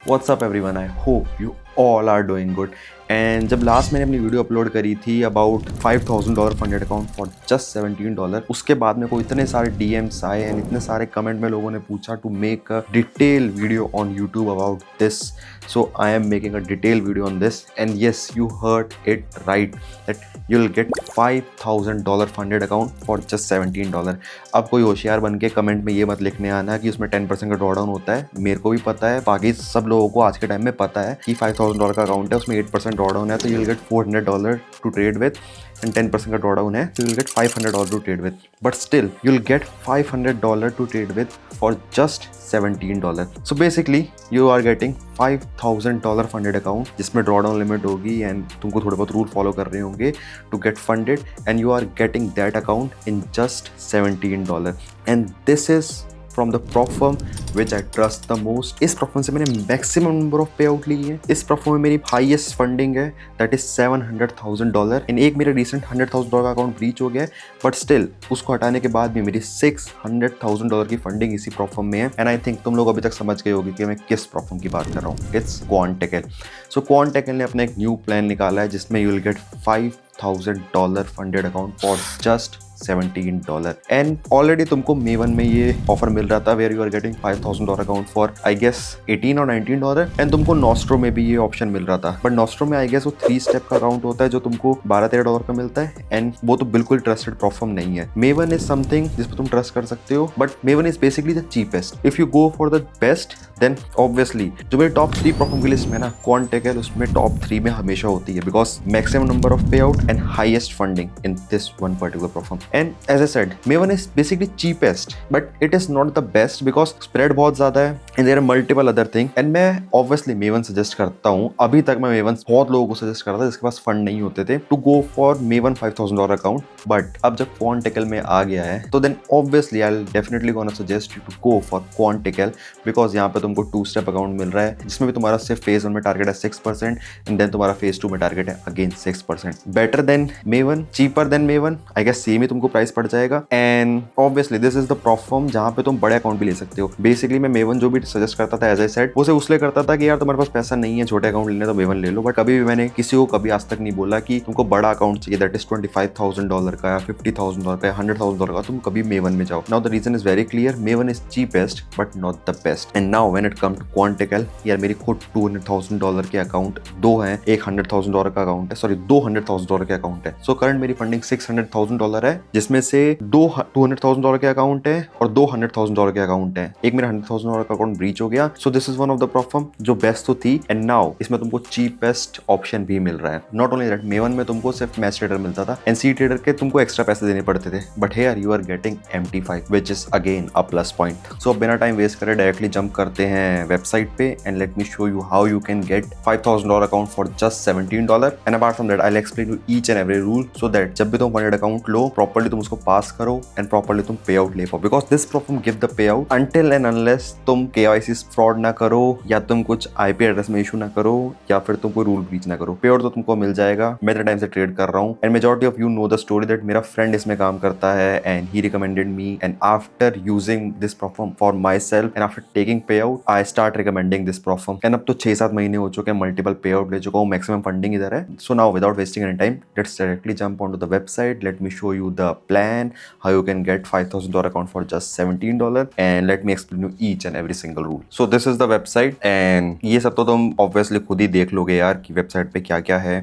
WhatsApp everyone, I hope you all are doing good. And जब last मैंने अपनी video upload करी थी about $5,000 funded account for just $17, उसके बाद मेरे को इतने सारे डीएम्स आए एंड इतने सारे कमेंट में लोगों ने पूछा to make a detail video on YouTube about this. So I am making a detail video on this and yes, you heard it right that you'll get $5,000 funded account for just $17। अब कोई होशियार बन के comment में ये मत लिखने आना कि उसमें 10% का ड्रॉडाउन होता है। मेरे को भी पता है, बाकी सब लोगों को आज के टाइम में पता है कि $5,000 का अकाउंट है, उसमें 8% ड्रॉडाउन है, तो you'll get $400 to trade with and 10% का ड्रॉडाउन है, तो you'll get $500 to trade with. But still you'll get $500 to trade with for just $17। So basically you are getting $5,000 funded account जिसमें ड्रॉडाउन लिमिट होगी and तुमको थोड़े बहुत rule follow कर रहे होंगे to get funded and you are getting that account in just $17। And this is from the prop firm which I trust the most. इस prop firm से मैंने maximum number of pay out ली है। इस prop firm में मेरी highest funding है, that is $700,000 and एक मेरा रिसेंट $100,000 का अकाउंट ब्रीच हो गया है, बट स्टिल उसको हटाने के बाद भी मेरी $600,000 की फंडिंग इसी प्रॉप फर्म में है। एंड आई थिंक तुम लोग अभी तक समझ गए होगे कि मैं किस प्रॉप फर्म की बात कर रहा हूँ। इट्स क्वांटेकल। सो क्वांटेकल ने अपना एक न्यू प्लान निकाला है जिसमें you will get $5,000 funded account for just $17। And already तुमको मेवन में ये ऑफर मिल रहा था where you are getting $5,000 account for I guess $18 और $19 एंड तुमको नॉस्ट्रो में भी ये ऑप्शन मिल रहा था। बट नॉस्ट्रो में आई गेस वो 3 स्टेप का अकाउंट होता है जो तुमको $12-13 का मिलता है एंड वो तो बिल्कुल ट्रस्टेड प्लेटफॉर्म नहीं है। मेवन इज समथिंग जिस पर तुम ट्रस्ट कर सकते हो, but Maven is basically the cheapest. If you go for the best then obviously जो मेरे टॉप 3 प्लेटफॉर्म की लिस्ट में ना, क्वांटेकल उसमें टॉप 3 में हमेशा होती है because maximum number of pay out and highest funding in this one particular platform. And as I said, Maven is basically cheapest but it is not the best because spread बहुत ज्यादा है and there are multiple other thing. And मैं obviously Maven suggest करता हूँ। अभी तक मैं maven बहुत लोगों को सजेस्ट करता था जिसके पास फंड नहीं होते थे to go for Maven $5,000 account, but अब जब क्वांटेकल में आ गया है तो then obviously I will definitely gonna suggest you to go for QuantTekel because यहाँ पे तुमको 2 स्टेप अकाउंट मिल रहा है जिसमें भी तुम्हारा सिर्फ फेज 1 में टारगेट है 6% एंड देन तुम्हारा फेज 2 में टारगेट है again 6%। Better than Maven, cheaper than Maven, I guess same ही तुमको प्राइस पड़ जाएगा। And obviously this is the platform जहां पे तुम बड़े अकाउंट भी ले सकते हो। बेसिकली मैं मेवन जो भी सजेस्ट करता था एज आई सेड उसे उसलिए करता था कि यार तुम्हारे पास पैसा नहीं है छोटे अकाउंट लेने तो मेवन ले लो, बट कभी भी मैंने किसी को कभी आज तक नहीं बोला कि तुमको बड़ा अकाउंट चाहिए दैट इज $25,000 का या $50,000 का या $100,000 का, तुम कभी मेवन में जाओ। Now the reason is very clear, Maven is cheapest but not the best. And now when it come to QuantTekel, यार मेरी खुद $200,000 के अकाउंट 2 हैं, एक $100,000 का अकाउंट है, सॉरी $200,000 के अकाउंट है। सो करंट मेरी फंडिंग $600,000 है जिसमें से 200,000 के अकाउंट है और 200,000 के अकाउंट है। एक मेरा $100,000 का अकाउंट ब्रीच हो गया। सो this is one of the platform जो बेस्ट तो थी एंड नाउ इसमें तुमको चीपेस्ट ऑप्शन भी मिल रहा है। नॉट ओनली दैट, मेवन में तुमको सिर्फ मैच ट्रेडर मिलता था एंड सी ट्रेडर के तुमको एक्स्ट्रा पैसे देने पड़ते थे, but here you are getting MT5 which is again a plus point. So बिना टाइम वेस्ट करे डायरेक्टली जंप करते हैं वेबसाइट पे and let me show you how you can get $5,000 account for just $17। And apart from that I will explain you each and every rule so that जब भी तुम funded account लो properly तुम उसको पास करो and properly तुम पे out ले पाओ because this platform give the pay out until and unless तुम KYC फ्रॉड ना करो या तुम कुछ IP एड्रेस में इशू ना करो या फिर तुम कोई रूल ब्रीच ना करो। पे आउट तो तुमको मिल जाएगा। मैं इतने टाइम से ट्रेड कर रहा हूँ and majority of you know the story that मेरा फ्रेंड इसमें काम करता है and he recommended me and after using this platform for myself and after taking pay out I start recommending this platform and अब तो 6-7 महीने हो चुके हैं, मल्टीपल पे आउट ले चुका हूँ, मैक्सिमम फंडिंग इधर है। So now without wasting any time let's directly jump on to the website, let me show you the plan how you can get $5,000 account for just $17 and let me explain you each and every single rule. So this is the website and ये सब तो तुम obviously खुद ही देख लोगे यार कि website पे क्या क्या है।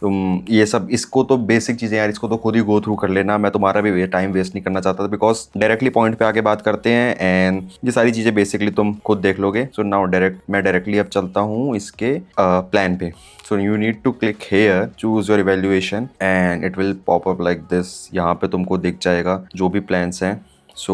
तुम ये सब इसको तो बेसिक चीज़ें यार इसको तो खुद ही गो थ्रू कर लेना, मैं तुम्हारा भी टाइम वेस्ट नहीं करना चाहता था बिकॉज डायरेक्टली पॉइंट पे आके बात करते हैं एंड ये सारी चीज़ें बेसिकली तुम खुद देख लोगे। सो नाउ मैं डायरेक्टली अब चलता हूँ इसके प्लान पे। So you need to click here, choose your evaluation and it will pop up like this. यहाँ पे तुमको दिख जाएगा जो भी प्लान्स हैं। सो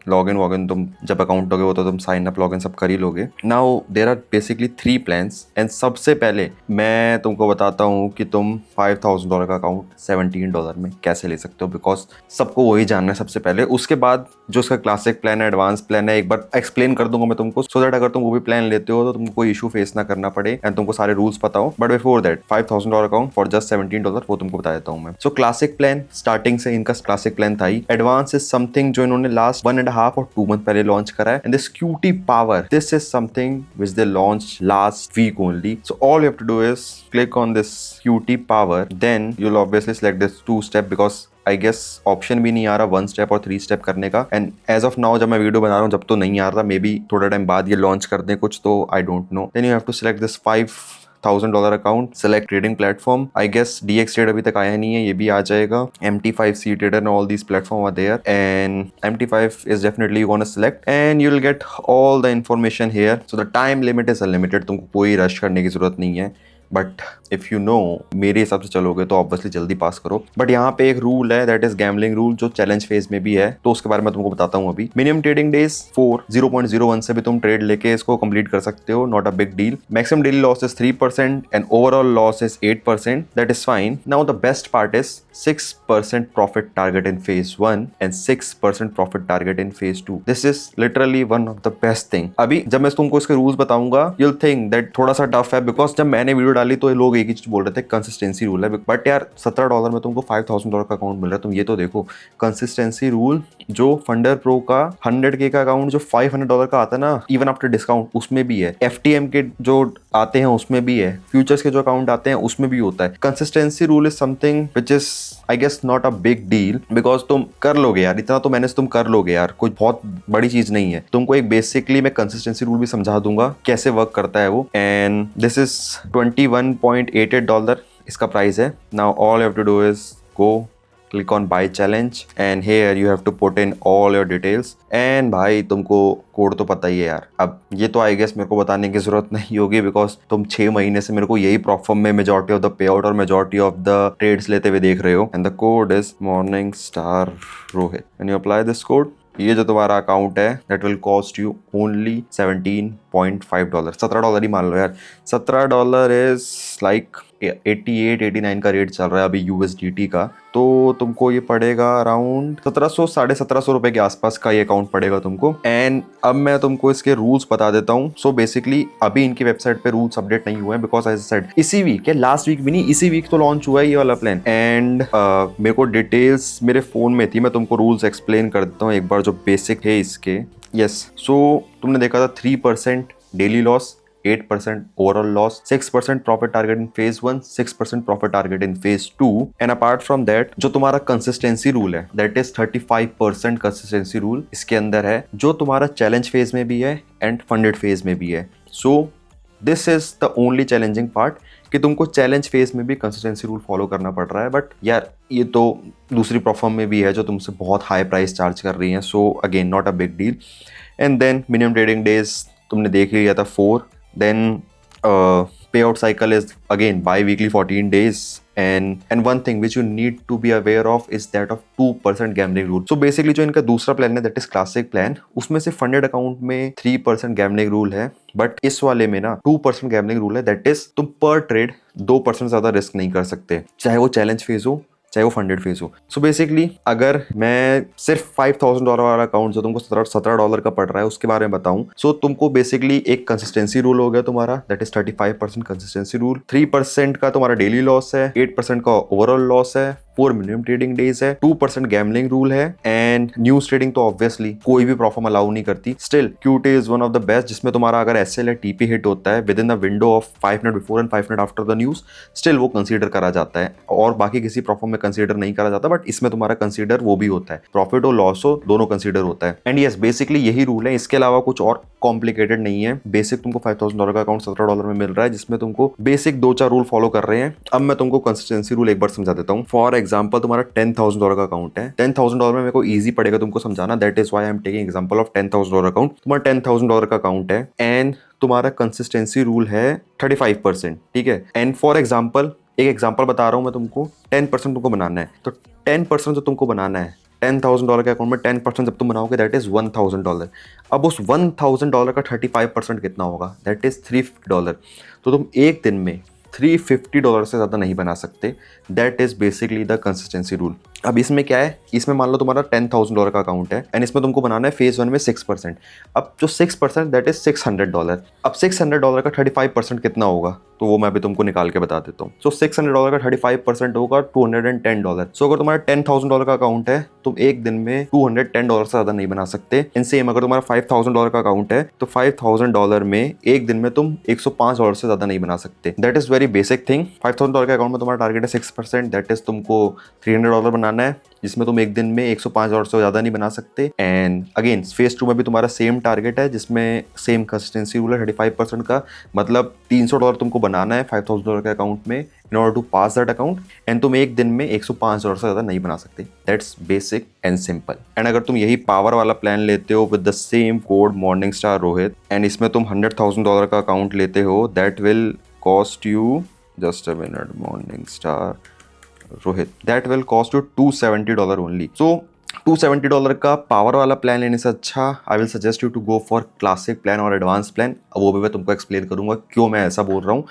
लॉगिन तुम जब अकाउंट लोगे वो तो तुम साइन अप लॉगिन सब कर ही लोगे। Now there are basically 3 plans and सबसे पहले मैं तुमको बताता हूँ कि तुम $5,000 का अकाउंट $17 में कैसे ले सकते हो बिकॉज सबको वही जानना है सबसे पहले। उसके बाद जो उसका क्लासिक प्लान है, एडवांस प्लान है, एक बार एक्सप्लेन कर दूंगा मैं तुमको सो दैट अगर तुम वो भी प्लान लेते हो तो तुमको कोई इशू फेस ना करना पड़े एंड तुमको सारे रूल्स पता हो। But before that $5,000 account for just $17 वो तुमको बता देता हूँ मैं। सो क्लासिक प्लान स्टार्टिंग से इनका क्लासिक प्लान था ही। एडवांस इज समथिंग जो इन्होंने इन्होंने लास्ट 1.5 और 2 मंथ पहले लॉन्च करा है। And this QT power, this is something which they launch last week only. So all you have to do is click on this QT power, then you will obviously select this 2 step, because I guess option भी नहीं आ रहा 1 step और 3 step करने का। And as of now जब मैं video बना रहा हूँ जब तो नहीं आ रहा, मे बी थोड़ा टाइम बाद ये लॉन्च कर दें कुछ, तो I don't know. Then you have to select this $5,000 account, select trading platform. I guess DX trade अभी तक आया नहीं है, ये भी आ जाएगा। MT5, C-Trader and all these platform are there, and MT5 is definitely you want to select and you'll get all the information here. So the time limit is unlimited, तुमको कोई रश करने की जरूरत नहीं है। बट इफ़ यू नो, मेरे हिसाब से चलोगे तो ऑब्वियसली जल्दी पास करो। बट यहाँ पे एक रूल है, दैट इज गैम्बलिंग रूल, जो चैलेंज फेज में भी है, तो उसके बारे में तुमको बताता हूँ अभी। मिनिमम ट्रेडिंग डेज 4, 0.01 से भी तुम ट्रेड लेके इसको कंप्लीट कर सकते हो, not a big deal. Maximum daily loss is 3% and overall loss is 8%, that is fine. Now the best part is 6% profit target in phase 1 and 6% profit target in phase 2। This is literally one of the best thing. अभी जब मैं तुमको इसके rules बताऊंगा, you'll think that थोड़ा सा tough है, because जब मैंने वीडियो डाली तो लोग एक ही चीज बोल रहे थे, कंसिस्टेंसी रूल है। बट यार $17 में तुमको $5,000 का अकाउंट मिल रहा है, तुम ये तो देखो। कंसिस्टेंसी रूल जो फंडर प्रो का 100K का अकाउंट जो $500 का आता है ना, इवन आफ्टर डिस्काउंट, उसमें भी है। FTM के जो आते हैं उसमें भी है, फ्यूचर्स के जो अकाउंट आते हैं उसमें भी होता है। Consistency rule is something which is I guess not a big deal, because तुम कर लोगे यार, इतना तो मैनेज तुम कर लोगे यार, कोई बहुत बड़ी चीज नहीं है। तुमको एक बेसिकली मैं कंसिस्टेंसी रूल भी समझा दूंगा कैसे वर्क करता है वो। एंड दिस इज $21.88 इसका प्राइस है। Now all you have to do is go click on buy challenge and here you have to put in all your details। and भाई तुमको कोड तो पता ही है यार। अब ये तो आई गेस मेरे को बताने की जरूरत नहीं होगी, बिकॉज तुम 6 महीने से मेरे को यही प्रॉफर्म में majority of the pay out और मेजॉरिटी ऑफ द ट्रेड्स लेते हुए देख रहे हो। And the code is morning star Rohit and you apply this code. ये जो तुम्हारा अकाउंट है that will cost you only $17.5, $17 ही मान लो यार। $17 इज लाइक 88-89 का रेट चल रहा है अभी USDT का, तो तुमको ये पड़ेगा अराउंड 1700 1750 रुपए के आसपास का ये अकाउंट पड़ेगा तुमको। एंड अब मैं तुमको इसके रूल्स बता देता हूँ। सो बेसिकली अभी इनकी वेबसाइट पे रूल्स अपडेट नहीं हुए हैं, बिकॉज एज सेड इसी वीक या लास्ट वीक भी नहीं, इसी वीक तो लॉन्च हुआ है ये वाला प्लान। एंड मेरे को डिटेल्स मेरे फोन में थी, मैं तुमको रूल्स एक्सप्लेन कर देता हूँ एक बार जो बेसिक है इसके। यस, सो तुमने देखा था 3% daily loss, 8% overall loss, 6% profit target in phase 1, 6% profit target in phase 2, and apart from that जो तुम्हारा consistency rule है that is 35% consistency rule इसके अंदर है, जो तुम्हारा challenge phase में भी है and funded phase में भी है। So this is the only challenging part कि तुमको challenge phase में भी consistency rule follow करना पड़ रहा है। बट यार ये तो दूसरी प्रोफर्म में भी है जो तुमसे बहुत हाई प्राइस चार्ज कर रही है, so again not a big deal। and then minimum trading days तुमने देख लिया था 4। then payout cycle is again bi-weekly 14 days, and one thing which you need to be aware of is that of 2% gambling rule। so basically जो इनका दूसरा plan है that is classic plan, उसमें से funded account में 3% gambling rule है, but इस वाले में ना 2% gambling rule है, that is तुम per trade 2% ज्यादा रिस्क नहीं कर सकते, चाहे वो चैलेंज फेज हो चाहे वो फंडेड फेज हो। सो बेसिकली अगर मैं सिर्फ $5,000 वाला अकाउंट जो तुमको $17 का पड़ रहा है उसके बारे में बताऊं, सो तुमको बेसिकली एक कंसिस्टेंसी रूल हो गया तुम्हारा, दैट इज 35% कंसिस्टेंसी रूल, 3% का तुम्हारा डेली लॉस है, 8% का ओवरऑल लॉस है, 4 मिनिमम ट्रेडिंग डेज है, 2% गैम्बलिंग रूल है, एंड न्यूज ट्रेडिंग तो ऑब्वियसली कोई भी प्रॉफर्म अलाउ नहीं करती। Still QT is one of the best, जिसमें तुम्हारा अगर SL या TP हिट होता है with in the window of 5 minute before and 5 minute after the news, still वो कंसीडर करा जाता है, और बाकी किसी प्रॉफर्म में कंसीडर नहीं करा जाता, बट इसमें तुम्हारा कंसीडर वो भी होता है, प्रॉफिट हो लॉस हो दोनों कंसीडर होता है। एंड यस बेसिकली यही रूल है, इसके अलावा कुछ और कॉम्प्लिकेटेड नहीं है। बेसिक तुमको $5,000 का अकाउंट $17 में मिल रहा है, जिसमें तुमको बेसिक 2-4 रूल फॉलो कर रहे हैं। अब मैं तुमको कंसिस्टेंसी रूल एक बार समझा देता हूँ। फॉर एग्जाम्पल तुम्हारा $10,000 का अकाउंट है, $10,000 में मेरे को ईजी पड़ेगा तुमको समझाना, that is why I am taking example of $10,000 account. तुम्हारा $10,000 का अकाउंट है एंड तुम्हारा कंसिस्टेंसी रूल है 35%, ठीक है। एंड फॉर एग्जाम्पल एक एग्जाम्पल बता रहा हूँ मैं तुमको, 10% तुमको बनाना है, तो 10% जो तुमको बनाना है $10,000 के अकाउंट में 10% जब तुम बनाओगे दैट इज $1,000। अब उस $1,000 का 35% कितना होगा, दैट इज $350। तो तुम एक दिन में $350 से ज़्यादा नहीं बना सकते, that is basically the consistency rule. अब इसमें क्या है, इसमें मान लो तुम्हारा $10,000 का अकाउंट है एंड इसमें तुमको बनाना है फेज 1 में 6%। अब जो 6% दैट इज $600। अब $600 का 35% कितना होगा, तो वो मैं भी तुमको निकाल के बता देता हूँ। सो $600 का 35% होगा $210। सो अगर तुम्हारा $10,000 का अकाउंट है, तुम एक दिन में $210 से ज्यादा नहीं बना सकते। एंड सेम अगर तुम्हारा $5,000 का अकाउंट है, तो $5,000 में एक दिन में तुम $105 से ज्यादा नहीं बना सकते। That is very basic thing. $5,000 के अकाउंट में तुम्हारा टारगेट है 6%, दैट इज तुमको $300 बनाना है, जिसमें तुम एक दिन में $105 से ज़्यादा नहीं बना सकते। एंड अगेन फेज 2 में भी तुम्हारा सेम टारगेट है, जिसमें सेम कंसिस्टेंसी रूल है 35% का, मतलब $300 तुमको बनाना है $5,000 के अकाउंट में in order to pass that account. And तुम एक दिन में $105 से ज़्यादा नहीं बना सकते। That's basic and simple. And अगर तुम यही पावर वाला प्लान लेते हो with the same code morning star Rohit, and इसमें तुम $100,000 का अकाउंट लेते हो, that will cost you just a minute, morning star Rohit, that will cost you $270 only. So $270 का पावर वाला प्लान लेने से अच्छा I will suggest you to go for classic plan और एडवांस प्लान। वो भी मैं तुमको एक्सप्लेन करूंगा क्यों मैं ऐसा बोल रहा हूँ।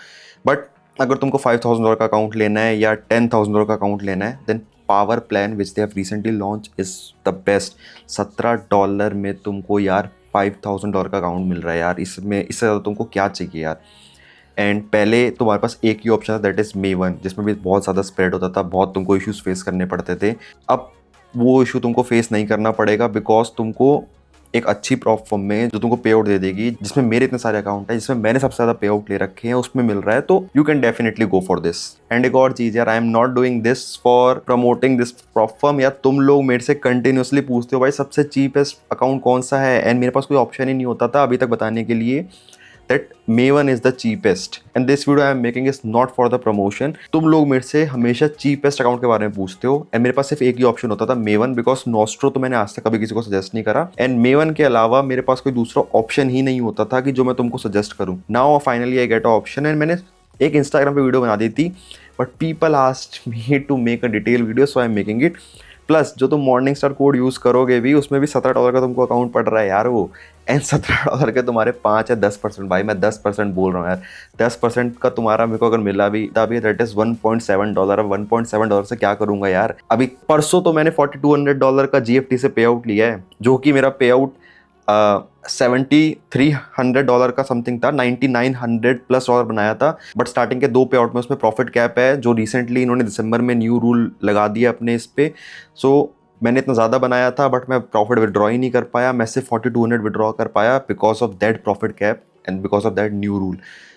बट अगर तुमको $5,000 का अकाउंट लेना है या $10,000 का अकाउंट लेना है, then power plan which they have recently launch is the best. $17 में तुमको यार $5,000 का अकाउंट मिल रहा है यार, इसमें इससे ज़्यादा तुमको क्या चाहिए यार। एंड पहले तुम्हारे पास एक ही ऑप्शन था, दैट इज़ Maven, जिसमें भी बहुत ज़्यादा स्प्रेड होता था, बहुत तुमको इश्यूज फेस करने पड़ते थे। अब वो इशू तुमको फेस नहीं करना पड़ेगा, बिकॉज तुमको एक अच्छी प्लेटफॉर्म में जो तुमको पे आउट दे देगी, जिसमें मेरे इतने सारे अकाउंट है, जिसमें मैंने सबसे ज़्यादा पे आउट ले रखे हैं, उसमें मिल रहा है, तो you can definitely go for this. And एक और चीज़ यार, आई am not doing this for promoting this platform. या तुम लोग मेरे से कंटिन्यूसली पूछते हो भाई सबसे चीपेस्ट अकाउंट कौन सा है, एंड मेरे पास कोई ऑप्शन ही नहीं होता था अभी तक बताने के लिए that Maven is the cheapest and this video I am making is not for the promotion। तुम लोग मेरे से हमेशा cheapest अकाउंट के बारे में पूछते हो एंड मेरे पास सिर्फ एक ही ऑप्शन होता था Maven, बिकॉज Nostro तो मैंने आज तक कभी किसी को सजेस्ट नहीं करा एंड Maven के अलावा मेरे पास कोई दूसरा ऑप्शन ही नहीं होता था कि जो मैं तुमको सजेस्ट करूं। Now finally I get a option and मैंने एक इंस्टाग्राम पे वीडियो बना दी थी, but people asked me to make a detail video, so I am making it. Plus जो तुम मॉर्निंग स्टार कोड यूज़ करोगे भी, उसमें भी $17 का तुमको अकाउंट पड़ रहा है यार वो। एंड $17 के तुम्हारे 5 या 10%, भाई मैं 10% बोल रहा हूँ यार, 10% का तुम्हारा मेरे को अगर मिला भी तभी दैट इज $1.7। अब $1.7 से क्या करूँगा यार। अभी परसों तो मैंने $4,200 का GFT से पे आउट लिया है, जो कि मेरा पे आउट $7,300 का समथिंग था, $9,900+ बनाया था। बट स्टार्टिंग के 2 पे आउट में उसमें प्रॉफिट कैप है, जो रिसेंटली इन्होंने दिसंबर में न्यू रूल लगा दिया अपने इस पे। सो मैंने इतना ज़्यादा बनाया था बट मैं प्रॉफिट विड्रॉ ही नहीं कर पाया, मैं सिर्फ 4,200 विड्रॉ कर पाया because of that profit cap and because of that new rule.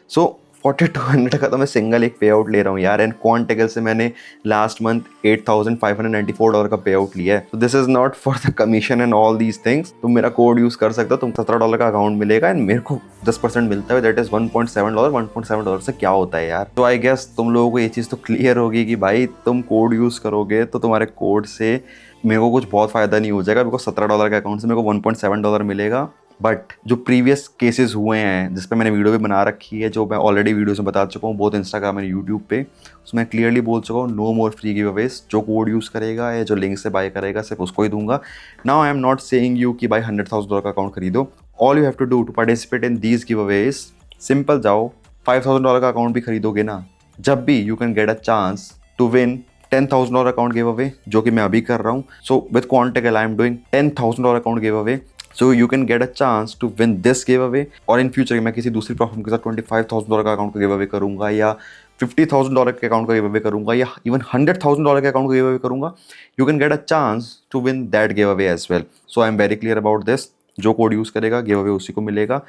So 4,200 का तो मैं सिंगल एक पे आउट ले रहा हूँ यार। एंड क्वांटेगल से मैंने लास्ट मंथ $8,594 का पे आउट लिया है। तो this is not for the commission and all these things. तुम मेरा कोड यूज कर सकते हो, तुम $17 का अकाउंट मिलेगा एंड मेरे को 10% मिलता है, दैट इज $1.7। $1.7 से क्या होता है यार। तो आई गेस तुम लोगों को ये चीज़ तो क्लियर होगी कि भाई तुम कोड यूज करोगे तो तुम्हारे कोड से मेरे को कुछ बहुत फ़ायदा नहीं हो जाएगा, बिकॉज $17 के अकाउंट से मेरे को $1.7 मिलेगा। बट जो प्रीवियस केसेस हुए हैं जिस पे मैंने वीडियो भी बना रखी है, जो मैं ऑलरेडी वीडियोस में बता चुका हूँ बहुत इंस्टाग्राम एंड यूट्यूब पे, उसमें क्लियरली बोल चुका हूँ no more free giveaways. जो कोड यूज़ करेगा या जो लिंक से बाय करेगा सिर्फ उसको ही दूंगा। Now I am not saying you कि भाई $100,000 का अकाउंट खरीदो। All you have to do to participate in these giveaways, simple जाओ $5,000 का अकाउंट भी खरीदोगे ना, जब भी you can get a chance to win $10,000 account giveaway, जो कि मैं अभी कर रहा हूँ। So with Quantagal I am doing $10,000 account giveaway, so you can get a chance to win this giveaway. और इन फ्यूचर मैं किसी दूसरी प्लेटफॉर्म के साथ $25,000 का अकाउंट का गिव अवे करूंगा, या $50,000 के अकाउंट का गिव अवे करूंगा, या इवन $100,000 के अकाउंट का गिव अवे करूंगा। You can get a chance to win that giveaway as well. So I am very clear about this. जो कोड यूज़ करेगा गिव अवे उसी को मिलेगा।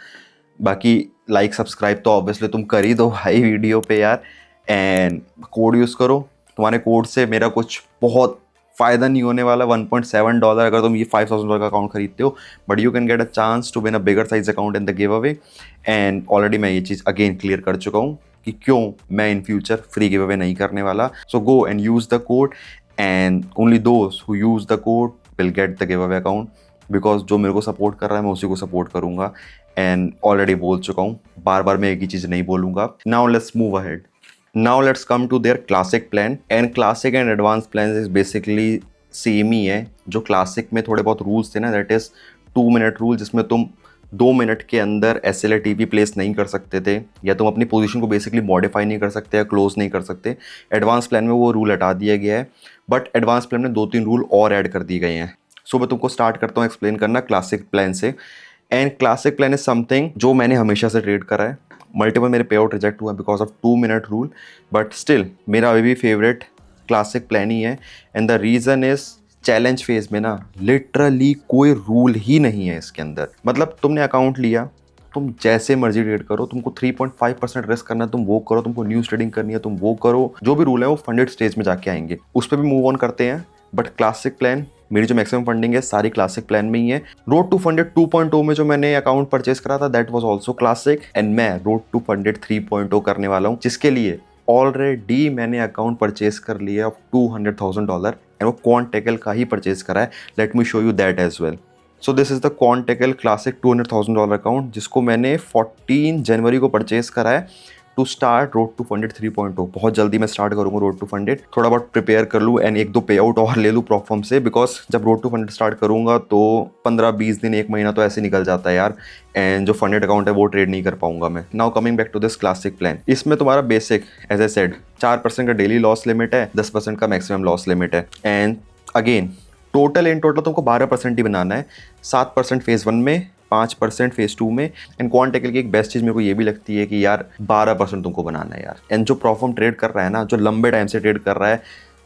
बाकी लाइक सब्सक्राइब तो ऑब्वियसली तुम कर ही दो भाई वीडियो पे यार, एंड कोड यूज़ करो। तुम्हारे कोड से मेरा कुछ बहुत फ़ायदा नहीं होने वाला, $1.7 अगर तुम ये $5,000 का अकाउंट खरीदते हो, but you can get a chance to win a bigger size account in the giveaway. And already मैं ये चीज़ अगेन क्लियर कर चुका हूँ कि क्यों मैं in future free giveaway नहीं करने वाला। So go and use the code, and only those who use the code will get the giveaway account, because जो मेरे को सपोर्ट कर रहा है मैं उसी को सपोर्ट करूँगा। एंड ऑलरेडी बोल चुका हूँ, बार बार मैं एक ही चीज़ नहीं बोलूँगा। Now let's move ahead. Now let's come to their classic plan, and classic and advanced plans is basically same ही है। जो क्लासिक में थोड़े बहुत रूल्स थे ना, दैट इज 2 मिनट रूल, जिसमें तुम 2 मिनट के अंदर SL TP प्लेस नहीं कर सकते थे, या तुम अपनी पोजीशन को बेसिकली मॉडिफाई नहीं कर सकते या क्लोज नहीं कर सकते। एडवांस प्लान में वो रूल हटा दिया गया है, बट एडवांस प्लान में 2-3 रूल और ऐड कर दिए गए हैं। सो मैं तुमको स्टार्ट करता हूँ एक्सप्लेन करना क्लासिक प्लान से। And classic plan is something जो मैंने हमेशा से ट्रेड करा है। मल्टीपल मेरे पे आउट रिजेक्ट हुआ because of 2 minute rule, but still मेरा अभी भी फेवरेट क्लासिक प्लान ही है। And the reason is challenge phase में ना लिटरली कोई रूल ही नहीं है इसके अंदर। मतलब तुमने अकाउंट लिया, तुम जैसे मर्जी ट्रेड करो, तुमको 3.5% रिस्क करना है तुम वो करो, तुमको न्यूज ट्रेडिंग करनी है तुम वो करो, जो भी रूल है वो फंडेड स्टेज में जाके आएंगे, उस पर भी मूव ऑन करते हैं। बट क्लासिक प्लान, मेरी जो मैक्सिमम फंडिंग है सारी क्लासिक प्लान में ही है। रोड टू फंडेड 2.0 में जो मैंने अकाउंट परचेस करा था that was also classic, and मैं रोड टू फंडेड 3.0 करने वाला हूँ, जिसके लिए ऑलरेडी मैंने अकाउंट परचेस कर लिया ऑफ $200,000 एंड वो क्वांटेकल का ही परचेस करा है। Let me show you that as well. So this is the QuantTekel classic $200,000 account, जिसको मैंने 14 जनवरी को परचेस करा है to start road to funded 3.0। बहुत जल्दी मैं स्टार्ट करूँगा रोड टू फंडेड, थोड़ा बहुत प्रिपेयर कर लूँ एंड 1-2 पे आउट और ले लूँ प्रॉफर्म से, बिकॉज जब रोड टू फंडेड स्टार्ट करूँगा तो 15-20 दिन 1 महीना तो ऐसे निकल जाता है यार, एंड जो फंडेड अकाउंट है वो ट्रेड नहीं कर पाऊंगा मैं। Now coming back to this classic plan, इसमें तुम्हारा बेसिक एज ए सेड 4% का डेली लॉस लिमिट है, 10% का मैक्सिमम लॉस लिमिट है, and again total in total तुमको 12% ही बनाना है। 7% फेज 1 में, 5% फेज 2 में, एंड क्वांटेकल की एक बेस्ट चीज़ मेरे को ये भी लगती है कि यार 12% तुमको बनाना है यार। एंड जो प्रॉफर्म ट्रेड कर रहा है ना, जो लंबे टाइम से ट्रेड कर रहा है,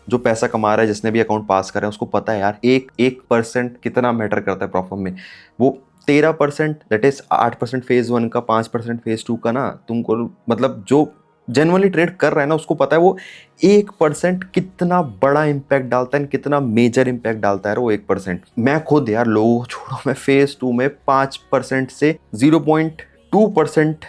जो पैसा कमा रहा है, जिसने भी अकाउंट पास कर रहा है, उसको पता है यार 1% कितना मैटर करता है प्रॉफर्म में। वो 13% दैट इज 8% फेज 1 का, 5% फेज 2 का ना, तुमको मतलब जो जनरली ट्रेड कर रहा है ना उसको पता है वो 1% कितना बड़ा इम्पैक्ट डालता है, कितना मेजर इम्पैक्ट डालता है वो 1%। मैं खुद यार लोगों छोड़ो, मैं फेज 2 में 5% से 0.2%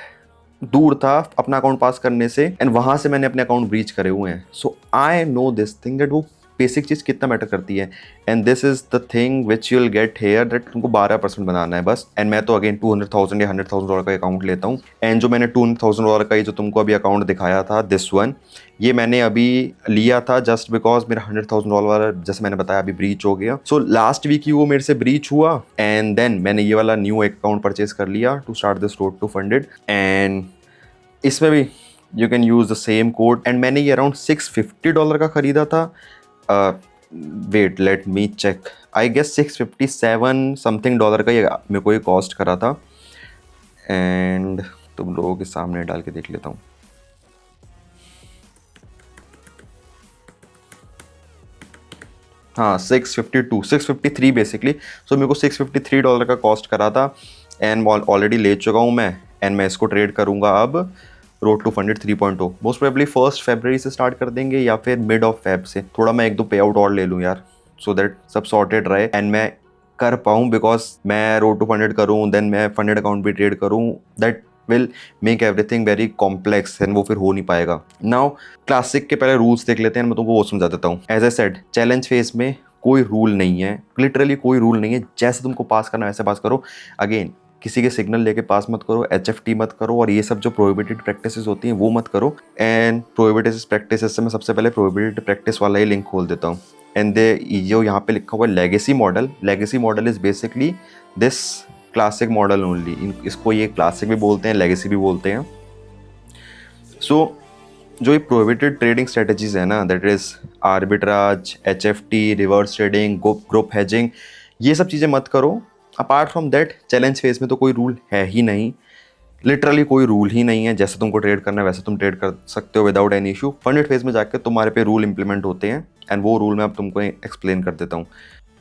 दूर था अपना अकाउंट पास करने से, एंड वहां से मैंने अपने अकाउंट ब्रीच करे हुए हैं। So I know this thing that वो बेसिक चीज़ कितना मैटर करती है, and this is the thing which you'll get here that तुमको 12% बनाना है बस। एंड मैं तो अगेन 200,000 या $100,000 का अकाउंट लेता हूँ, एंड जो मैंने $200,000 का ही जो तुमको अभी अकाउंट दिखाया था दिस वन, ये मैंने अभी लिया था जस्ट बिकॉज मेरा $100,000 जैसे मैंने बताया अभी ब्रीच हो गया। सो लास्ट वीक ही वो मेरे से ब्रीच हुआ, एंड देन मैंने ये वाला न्यू अकाउंट परचेज कर लिया to start this road to funded. And इसमें भी you can use the same code, and मैंने ये अराउंड $650 का ख़रीदा था। Wait let me check, I guess 657 something dollar का ये मेरे को ये कॉस्ट करा था, एंड तुम लोगों के सामने डाल के देख लेता हूँ। हाँ 653 बेसिकली। सो मेरे को $653 का कॉस्ट करा था, एंड ऑलरेडी ले चुका हूँ मैं, एंड मैं इसको ट्रेड करूँगा अब road to funded 3.0। Most probably 1 फरवरी से स्टार्ट कर देंगे या फिर मिड ऑफ फेब से। थोड़ा मैं 1-2 पे आउट और ले लूँ यार, सो दैट सब सॉर्टेड रहे एंड मैं कर पाऊँ, बिकॉज मैं रोड टू फंडेड करूँ देन मैं फंडेड अकाउंट भी ट्रेड करूँ, that will make everything very complex, and वो फिर हो नहीं पाएगा। नाउ क्लासिक के पहले रूल्स देख लेते हैं, मैं तुमको वो समझा देता हूँ। As I said challenge phase में कोई रूल नहीं है, लिटरली कोई रूल नहीं है, जैसे तुमको पास करना है वैसे पास करो। अगेन किसी के सिग्नल लेके पास मत करो, HFT मत करो, और ये सब जो प्रोहिबिटेड प्रैक्टिसेस होती हैं वो मत करो। एंड प्रोहिबिटेड प्रैक्टिसेस से मैं सबसे पहले प्रोहिबिटेड प्रैक्टिस वाला ही लिंक खोल देता हूँ। एंड जो यहाँ पे लिखा हुआ है legacy model is basically this classic model only. इसको ये क्लासिक भी बोलते हैं, लेगेसी भी बोलते हैं। सो जो ये प्रोहिबिटेड ट्रेडिंग स्ट्रेटजीज है ना, that is arbitrage, HFT, reverse trading, group hedging, ये सब चीज़ें मत करो। Apart from that challenge phase में तो कोई रूल है ही नहीं, लिटरली कोई रूल ही नहीं है। जैसे तुमको ट्रेड करना है वैसे तुम ट्रेड कर सकते हो without any issue. Funded phase में जाकर तुम्हारे पे रूल इंप्लीमेंट होते हैं, एंड वो रूल मैं अब तुमको एक्सप्लेन कर देता हूँ।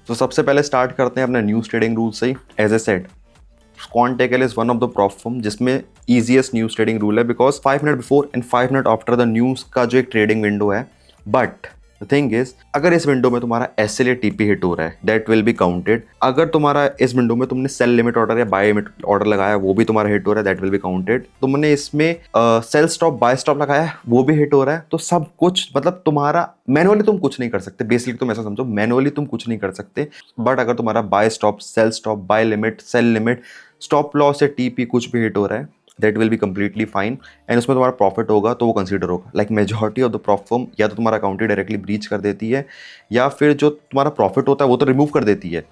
तो सबसे पहले स्टार्ट करते हैं अपने न्यूज़ ट्रेडिंग रूल से ही। As I said QuantTekel is one of the platform जिसमें ईजीएस्ट न्यूज़ ट्रेडिंग रूल है, because 5 minute before and 5 minute after the news का जो एक ट्रेडिंग विंडो है। बट द थिंग इज अगर इस विंडो में तुम्हारा SL TP हिट हो रहा है दैट विल बी काउंटेड। अगर तुम्हारा इस विंडो में तुमने सेल लिमिट ऑर्डर या बाय लिमिट ऑर्डर लगाया वो भी तुम्हारा हिट हो रहा है दैट विल बी काउंटेड। तुमने इसमें सेल स्टॉप बाय स्टॉप लगाया वो भी हिट हो रहा है, तो सब कुछ मतलब तुम्हारा मैनुअली तुम कुछ नहीं कर सकते। बेसिकली तुम ऐसा समझो मैनुअली तुम कुछ नहीं कर सकते, बट अगर तुम्हारा buy stop, sell stop, buy limit, sell limit, stop loss या TP कुछ भी हिट हो रहा है that will be completely fine, and उसमें तुम्हारा प्रॉफिट होगा तो वो कंसीडर होगा। Like majority of the prop firm या तो तुम्हारा अकाउंट ही डायरेक्टली ब्रीच कर देती है, या फिर जो तुम्हारा प्रॉफिट होता है वो तो रिमूव कर देती है,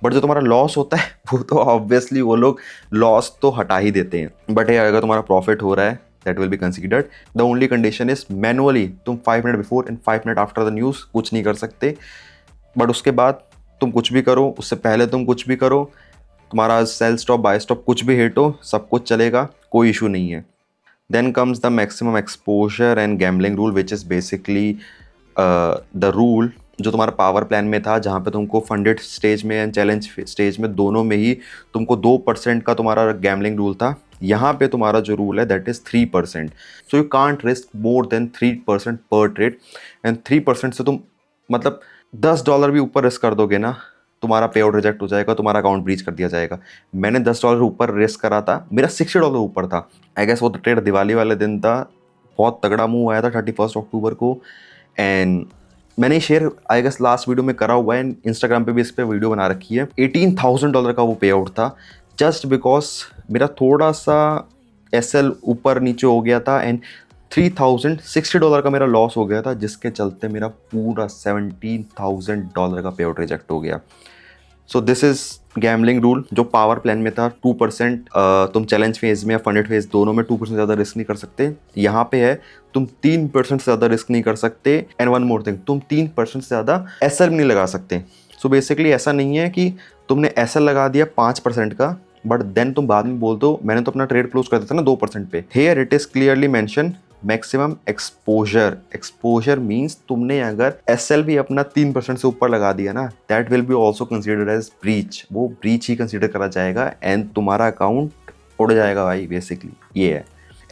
बट जो तुम्हारा लॉस होता है वो तो ऑब्वियसली वो लोग लॉस तो हटा ही देते हैं। बट अगर तुम्हारा प्रॉफिट हो रहा है that will be considered. The only condition is manually तुम 5 minute before and 5 minute after the news कुछ नहीं कर सकते, बट उसके बाद तुम कुछ भी करो, उससे पहले तुम कुछ भी करो, तुम्हारा सेल स्टॉप बाय स्टॉप कुछ भी हिट हो, सब कुछ चलेगा, कोई इशू नहीं है। Then comes the maximum exposure and gambling rule which is basically the rule जो तुम्हारा पावर प्लान में था, जहाँ पे तुमको फंडेड स्टेज में एंड चैलेंज स्टेज में दोनों में ही तुमको 2% का तुम्हारा गैम्बलिंग रूल था। यहाँ पे तुम्हारा जो रूल है that is 3%। So you can't risk more than 3% पर ट्रेड, एंड 3% से तुम मतलब $10 भी ऊपर रिस्क कर दोगे ना, तुम्हारा पे आउट रिजेक्ट हो जाएगा, तुम्हारा अकाउंट ब्रीच कर दिया जाएगा। मैंने $10 ऊपर रिस्क करा था, मेरा $60 ऊपर था। आई गेस वो ट्रेड दिवाली वाले दिन था, बहुत तगड़ा मूव आया था 31 अक्टूबर को। एंड मैंने share I guess last video में करा हुआ है, इंस्टाग्राम पे भी इस पर वीडियो बना रखी है। $18,000 का वो पे आउट था, जस्ट बिकॉज मेरा थोड़ा सा SL ऊपर नीचे हो गया था एंड $3,060 का मेरा लॉस हो गया था, जिसके चलते मेरा पूरा $17,000 का पे आउट रिजेक्ट हो गया। सो दिस इज गैम्बलिंग रूल जो पावर प्लान में था। 2% तुम चैलेंज फेज में या फंडेड फेज दोनों में 2% ज़्यादा रिस्क नहीं कर सकते। यहाँ पे है तुम 3% से ज़्यादा रिस्क नहीं कर सकते। एंड वन मोर थिंग, तुम 3% से ज़्यादा SL नहीं लगा सकते। सो बेसिकली ऐसा नहीं है कि तुमने SL लगा दिया 5% का, बट देन तुम बाद में बोल दो मैंने तो अपना ट्रेड क्लोज कर दिया था ना 2% पे। Here it is clearly mention maximum exposure. Exposure means तुमने अगर SL भी अपना 3% से ऊपर लगा दिया ना, that will be also considered as breach. वो ब्रीच ही कंसिडर करा जाएगा एंड तुम्हारा अकाउंट उड़ जाएगा भाई, बेसिकली ये है।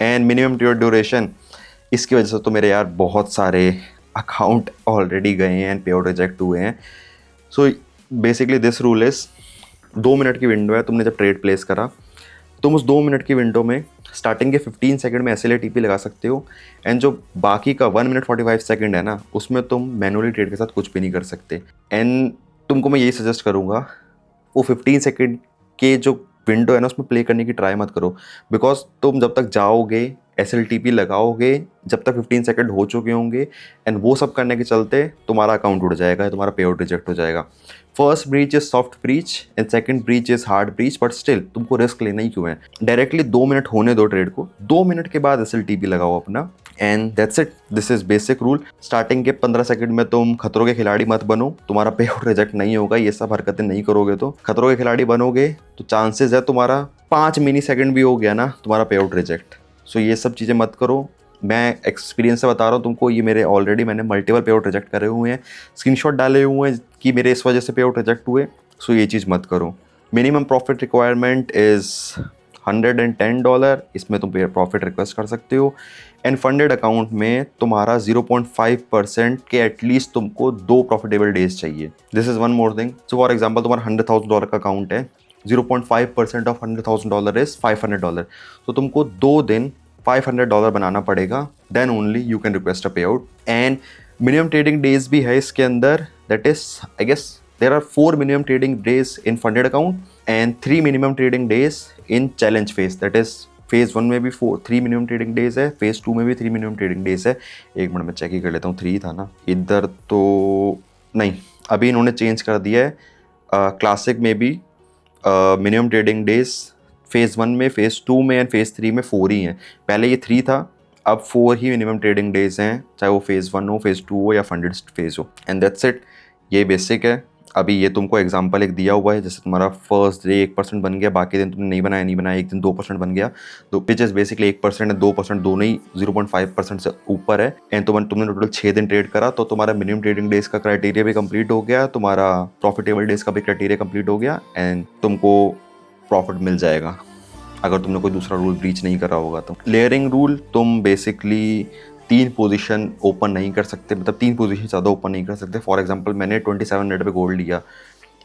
एंड मिनिमम ड्यूरेशन, इसकी वजह से तो मेरे यार बहुत सारे अकाउंट ऑलरेडी गए हैं एंड पे आउट रिजेक्ट हुए हैं। So basically this rule is 2 minute की विंडो है, तुमने जब ट्रेड प्लेस करा तुम उस 2 मिनट की विंडो में स्टार्टिंग के 15 सेकंड में SLA TP लगा सकते हो, एंड जो बाकी का 1 मिनट 45 सेकंड है ना, उसमें तुम मैनुअली ट्रेड के साथ कुछ भी नहीं कर सकते। एंड तुमको मैं यही सजेस्ट करूँगा वो 15 सेकंड के जो विंडो है ना उसमें प्ले करने की ट्राई मत करो, बिकॉज तुम जब तक जाओगे SLTP लगाओगे जब तक 15 सेकंड हो चुके होंगे, एंड वो सब करने के चलते तुम्हारा अकाउंट उड़ जाएगा, तुम्हारा पे आउट रिजेक्ट हो जाएगा। First breach is soft breach and second breach is hard breach, but still तुमको रिस्क लेना ही क्यों है। डायरेक्टली 2 मिनट होने दो ट्रेड को, 2 मिनट के बाद SLTP लगाओ अपना, and that's it. This is basic rule. Starting के 15 सेकंड में तुम खतरों के खिलाड़ी मत बनो, तुम्हारा पे आउट रिजेक्ट नहीं होगा। ये सब हरकतें नहीं करोगे तो खतरों के खिलाड़ी बनोगे तो चांसेस है तुम्हारा 5 मिली सेकंड भी हो गया ना तुम्हारा पे आउट रिजेक्ट। सो ये सब चीज़ें मत करो। मैं एक्सपीरियंस से बता रहा हूँ तुमको, ये मेरे ऑलरेडी मैंने मल्टीपल पे आउट रिजेक्ट करे हुए हैं, स्क्रीनशॉट डाले हुए हैं कि मेरे इस वजह से पे आउट रिजेक्ट हुए। सो ये चीज़ मत करो। मिनिमम प्रॉफिट रिक्वायरमेंट इज़ $110, इसमें तुम प्रॉफिट रिक्वेस्ट कर सकते हो। एंड फंडेड अकाउंट में तुम्हारा 0.5% के एटलीस्ट तुमको 2 प्रॉफिटेबल डेज चाहिए। This is one more thing. So for example तुम्हारा $100,000 का अकाउंट है, 0.5% ऑफ $100,000 इज $500। तो तुमको 2 दिन $500 बनाना पड़ेगा, then only you can request a pay out. And minimum trading days भी है इसके अंदर, that is I guess there are 4 minimum trading days in funded account and 3 minimum trading days in challenge phase. That is phase 1 में भी 3 minimum trading days है, phase 2 में भी 3 minimum trading days है। एक मिनट में चेक ही कर लेता हूँ, 3 था ना इधर, तो नहीं अभी इन्होंने चेंज कर दिया है। क्लासिक में भी मिनिमम ट्रेडिंग डेज फेज़ 1 में, फेज़ 2 में एंड फेज़ 3 में 4 ही हैं। पहले ये 3 था, अब 4 ही मिनिमम ट्रेडिंग डेज हैं, चाहे वो फेज़ 1 हो, फेज़ 2 हो या फंडेड फेज़ हो। And that's it. ये बेसिक है। अभी ये तुमको एग्जांपल एक दिया हुआ है, जैसे तुम्हारा फर्स्ट डे 1% बन गया, बाकी दिन तुमने नहीं बनाया, एक दिन 2% बन गया, तो विच इज़ बेसिकली 1% एंड 2% दोनों ही 0.5% से ऊपर है। एंड तुमने टोटल 6 दिन ट्रेड करा, तो तुम्हारा मिनिमम ट्रेडिंग डेज का क्राइटेरिया भी कंप्लीट हो गया, तुम्हारा प्रॉफिटेबल डेज का भी क्राइटेरिया कंप्लीट हो गया, एंड तुमको प्रॉफिट मिल जाएगा अगर तुमने कोई दूसरा रूल ब्रीच नहीं करा होगा। तो लेयरिंग रूल, तुम बेसिकली 3 पोजीशन ओपन नहीं कर सकते, मतलब 3 पोजीशन ज़्यादा ओपन नहीं कर सकते। फॉर एग्जांपल मैंने 27 मिनट पे गोल्ड लिया,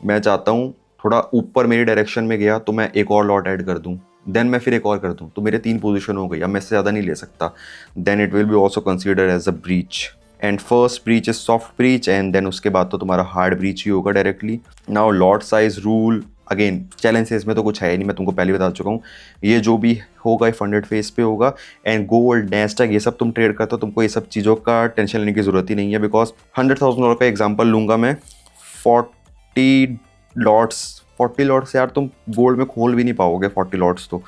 मैं चाहता हूँ थोड़ा ऊपर मेरी डायरेक्शन में गया तो मैं एक और लॉट ऐड कर दूँ, देन मैं फिर एक और कर दूँ, तो मेरे 3 पोजीशन हो गई। अब मैं इससे ज़्यादा नहीं ले सकता, then it will be also consider as a breach. And first breach is soft breach, and then उसके बाद तो तुम्हारा हार्ड ब्रीच ही होगा directly. Now lot size rule, again challenges में तो कुछ है नहीं, मैं तुमको पहले बता चुका हूँ। ये जो भी होगा ये फंडेड फेज पे होगा। एंड गोल्ड, नैस्डैक, ये सब तुम ट्रेड करते हो, तुमको ये सब चीज़ों का टेंशन लेने की ज़रूरत ही नहीं है, बिकॉज $100,000 का एग्जांपल लूँगा मैं। 40 लॉट्स, 40 लॉट्स यार तुम गोल्ड में खोल भी नहीं पाओगे 40 लॉट्स तो।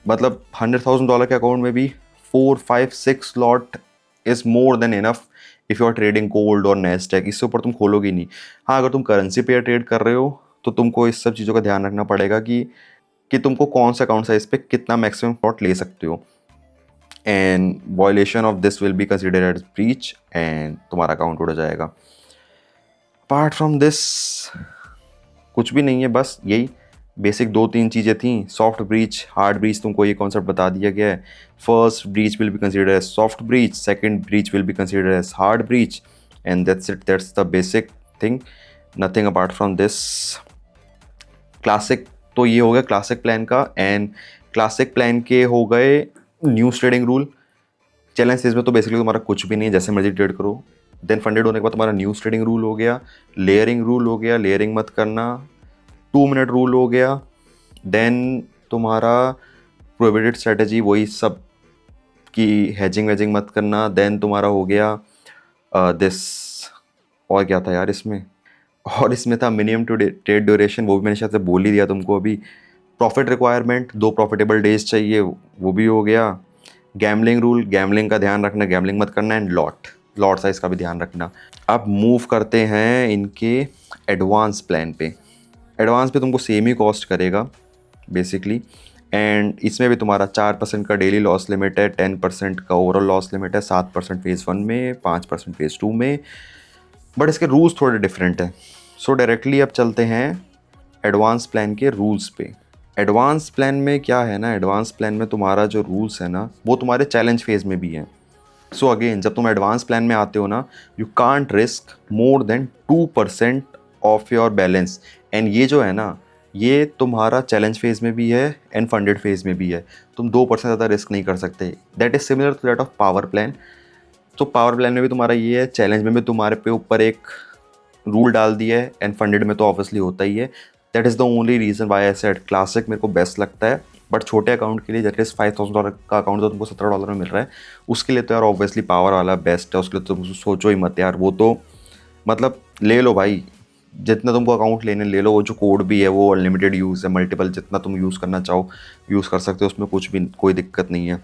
मतलब $100,000 के अकाउंट में भी 4, 5, 6 lot is more than enough if you are trading gold और नेस्डैक, इससे ऊपर तुम खोलोगे ही नहीं। हाँ, अगर तुम करेंसी पेयर ट्रेड कर रहे हो तो तुमको इस सब चीज़ों का ध्यान रखना पड़ेगा कि तुमको कौन सा अकाउंट साइज पे कितना मैक्सिमम लॉट ले सकते हो। And violation of this will be considered as breach and तुम्हारा अकाउंट उड़ जाएगा। अपार्ट फ्रॉम दिस कुछ भी नहीं है, बस यही बेसिक 2-3 चीज़ें थी। सॉफ्ट ब्रीच, हार्ड ब्रीच, तुमको ये कॉन्सेप्ट बता दिया गया है। First breach will be considered as soft breach, second breach will be considered as hard breach, and that's it, that's the basic thing, nothing apart from this. Classic तो ये हो गया क्लासिक प्लान का, and classic plan के हो गए news trading rule. Challenge phase में तो बेसिकली तुम्हारा कुछ भी नहीं है, जैसे मर्जी ट्रेड करो। देन फंडेड होने के बाद तुम्हारा न्यूज़ ट्रेडिंग रूल हो गया, लेयरिंग रूल हो गया, लेयरिंग मत करना, 2 मिनट रूल हो गया। देन तुम्हारा प्रोहिबिटेड स्ट्रेटजी, वही सब की हेजिंग वेजिंग मत करना। देन तुम्हारा हो गया दिस, और क्या था यार इसमें, और इसमें था मिनिमम टू ट्रेड ड्यूरेशन, वो भी मैंने शायद से बोल ही दिया तुमको अभी। प्रॉफिट रिक्वायरमेंट, 2 प्रॉफिटेबल डेज चाहिए, वो भी हो गया। गैमलिंग रूल, गैमलिंग का ध्यान रखना, गैमलिंग मत करना, एंड लॉट साइज का भी ध्यान रखना। अब मूव करते हैं इनके एडवांस प्लान पे। एडवांस पे तुमको सेम ही कॉस्ट करेगा बेसिकली, एंड इसमें भी तुम्हारा 4% का डेली लॉस लिमिट है, 10% का ओवरऑल लॉस लिमिट है, 7% फेज़ 1 में, 5% फेज़ 2 में, बट इसके रूल्स थोड़े डिफरेंट हैं। सो डायरेक्टली अब चलते हैं एडवांस प्लान के रूल्स पे। एडवांस प्लान में क्या है ना, एडवांस प्लान में तुम्हारा जो रूल्स है ना वो तुम्हारे चैलेंज फेज़ में भी हैं। सो अगेन जब तुम एडवांस प्लान में आते हो ना, you can't risk more than 2% of your balance, and ये जो है ना ये तुम्हारा चैलेंज फेज़ में भी है एंड फंडेड फेज़ में भी है। तुम 2% ज़्यादा रिस्क नहीं कर सकते। That is similar to that of power plan. तो पावर प्लान में भी तुम्हारा ये है, चैलेंज में भी तुम्हारे पे ऊपर एक रूल डाल दिया है, एंड फंडेड में तो ऑब्वियसली होता ही है। That is the only reason why I said classic मेरे को बेस्ट लगता है। बट छोटे अकाउंट के लिए, दैट इज़ $5,000 का अकाउंट तो तुमको $17 में मिल रहा है, उसके लिए तो यार ऑब्वियसली पावर वाला बेस्ट है। उसके लिए तो तुम सोचो ही मत यार, वो तो मतलब ले लो भाई, जितना तुमको अकाउंट लेने ले लो। वो जो कोड भी है वो अनलिमिटेड यूज़ है, मल्टीपल जितना तुम यूज़ करना चाहो यूज़ कर सकते हो, उसमें कुछ भी कोई दिक्कत नहीं है।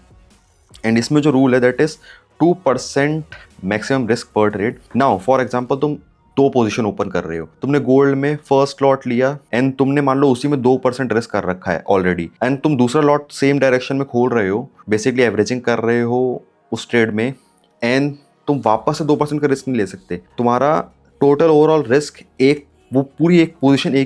एंड इसमें जो रूल है दैट इज़ 2% मैक्सिमम रिस्क पर ट्रेड। नाउ फॉर एग्जांपल तुम 2 पोजीशन ओपन कर रहे हो, तुमने गोल्ड में फर्स्ट लॉट लिया एंड तुमने मान लो उसी में 2% रिस्क कर रखा है ऑलरेडी, एंड तुम दूसरा लॉट सेम डायरेक्शन में खोल रहे हो, बेसिकली एवरेजिंग कर रहे हो उस ट्रेड में, एंड तुम वापस से 2% का रिस्क नहीं ले सकते। तुम्हारा टोटल ओवरऑल रिस्क वो पूरी एक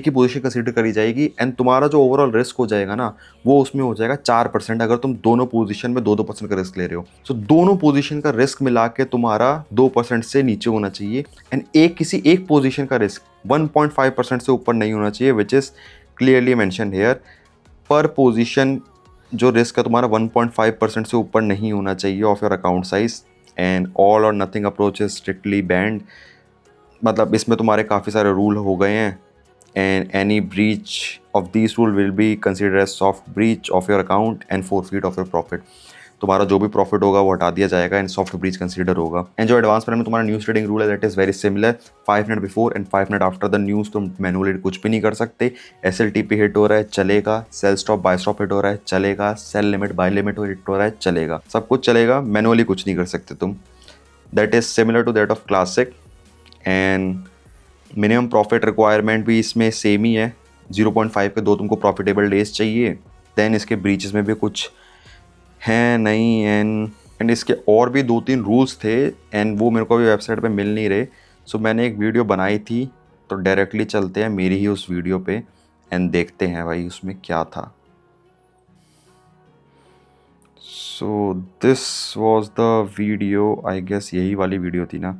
ही पोजीशन कंसीडर करी जाएगी, एंड तुम्हारा जो ओवरऑल रिस्क हो जाएगा ना वो उसमें हो जाएगा 4%, अगर तुम दोनों पोजीशन में 2% का रिस्क ले रहे हो। सो दोनों पोजीशन का रिस्क मिला के तुम्हारा 2% से नीचे होना चाहिए, एंड किसी एक पोजीशन का रिस्क 1.5% से ऊपर नहीं होना चाहिए, which is clearly mentioned here. पर पोजीशन जो रिस्क है तुम्हारा 1.5% से ऊपर नहीं होना चाहिए of your account size, and all or nothing approach is strictly banned. मतलब इसमें तुम्हारे काफ़ी सारे रूल हो गए हैं, and any breach of this rule will be consider as soft breach of your account and forfeit of your profit. तुम्हारा जो भी प्रॉफिट होगा वो हटा दिया जाएगा एंड सॉफ्ट ब्रीच कंसीडर होगा। एंड जो एडवांस प्लान में तुम्हारा न्यूज़ ट्रेडिंग रूल है that is very similar, 5 minute before and 5 minute after the news तुम मैनुअली कुछ भी नहीं कर सकते। SLTP हिट हो रहा है चलेगा, sell stop buy stop hit हो रहा है चलेगा, sell limit buy limit hit हो रहा है चलेगा, सब कुछ चलेगा, मैनुअली कुछ नहीं कर सकते तुम। That is similar to that of classic. And minimum profit requirement भी इसमें सेम ही है, 0.5 के 2 तुमको प्रॉफिटेबल डेज चाहिए। देन इसके ब्रीचेस में भी कुछ हैं नहीं, एंड इसके और भी 2-3 रूल्स थे, एंड वो मेरे को अभी वेबसाइट पे मिल नहीं रहे। सो मैंने एक वीडियो बनाई थी, तो डायरेक्टली चलते हैं मेरी ही उस वीडियो पे एंड देखते हैं भाई उसमें क्या था। So this was the video, I guess यही वाली वीडियो थी ना,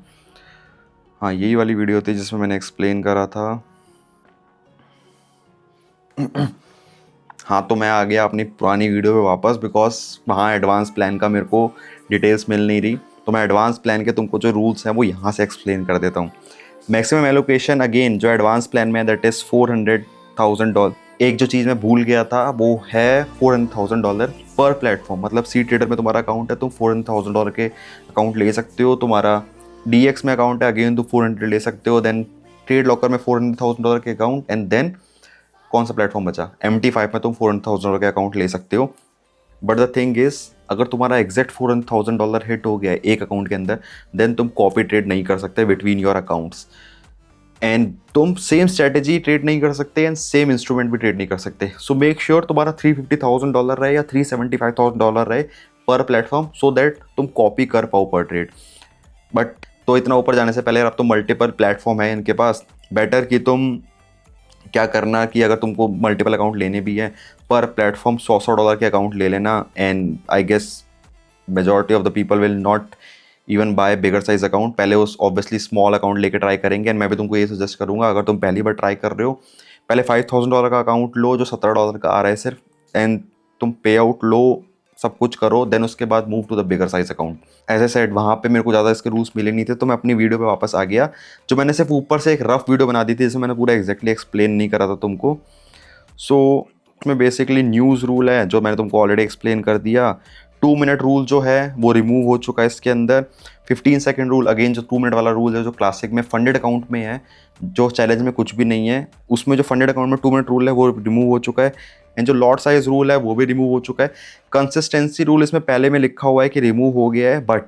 हाँ यही वाली वीडियो थी जिसमें मैंने एक्सप्लेन करा था। हाँ, तो मैं आ गया अपनी पुरानी वीडियो पे वापस, बिकॉज वहाँ एडवांस प्लान का मेरे को डिटेल्स मिल नहीं रही, तो मैं एडवांस प्लान के तुमको जो रूल्स हैं वो यहाँ से एक्सप्लेन कर देता हूँ। मैक्सिमम एलोकेशन अगेन जो एडवांस प्लान में दैट इज़ $400,000। एक जो चीज़ मैं भूल गया था वो है $400,000 पर प्लेटफॉर्म। मतलब सी ट्रेडर में तुम्हारा अकाउंट है, तुम $400,000 के अकाउंट ले सकते हो। तुम्हारा DX में अकाउंट है, अगेन तुम 400 ले सकते हो। देन ट्रेड लॉकर में $400,000 के अकाउंट, एंड देन कौन सा प्लेटफॉर्म बचा, MT5 में तुम $400,000 के अकाउंट ले सकते हो। बट द थिंग इज, अगर तुम्हारा एग्जैक्ट $400,000 हिट हो गया है एक अकाउंट के अंदर, देन तुम कॉपी ट्रेड नहीं कर सकते बिटवीन योर अकाउंट्स, एंड तुम सेम स्ट्रेटेजी ट्रेड नहीं कर सकते एंड सेम इंस्ट्रूमेंट भी ट्रेड नहीं कर सकते। सो मेक श्योर तुम्हारा $350,000 रहे या $375,000 रहे पर प्लेटफॉर्म, सो दैट तुम कॉपी कर पाओ पर ट्रेड। बट तो इतना ऊपर जाने से पहले, अब तो मल्टीपल प्लेटफॉर्म है इनके पास, बेटर कि तुम क्या करना कि अगर तुमको मल्टीपल अकाउंट लेने भी है, पर प्लेटफॉर्म $100 के अकाउंट ले लेना, and I guess majority of the people will not even buy bigger size account. पहले उस ऑब्वियसली स्मॉल अकाउंट लेके ट्राई करेंगे, एंड मैं भी तुमको ये सजेस्ट करूंगा, अगर तुम पहली बार ट्राई कर रहे हो, पहले $5,000 का अकाउंट लो जो $17 का आ रहा है सिर्फ, एंड तुम पे आउट लो, सब कुछ करो, देन उसके बाद move to the bigger size account. As I said, वहाँ पे मेरे को ज़्यादा इसके रूल्स मिले नहीं थे, तो मैं अपनी वीडियो पे वापस आ गया, जो मैंने सिर्फ ऊपर से एक रफ वीडियो बना दी थी, जिसमें मैंने पूरा एग्जैक्टली एक्सप्लेन नहीं करा था तुमको। सो उसमें बेसिकली न्यूज़ रूल है जो मैंने तुमको ऑलरेडी एक्सप्लेन कर दिया। 2 मिनट रूल जो है वो रिमूव हो चुका है इसके अंदर। 15 सेकेंड रूल, अगेन जो 2 मिनट वाला रूल है जो क्लासिक में फंडेड अकाउंट में है, जो चैलेंज में कुछ भी नहीं है, उसमें जो फंडेड अकाउंट में 2 मिनट रूल है वो रिमूव हो चुका है, एंड जो लॉट साइज रूल है वो भी रिमूव हो चुका है। कंसिस्टेंसी रूल इसमें पहले में लिखा हुआ है कि रिमूव हो गया है, बट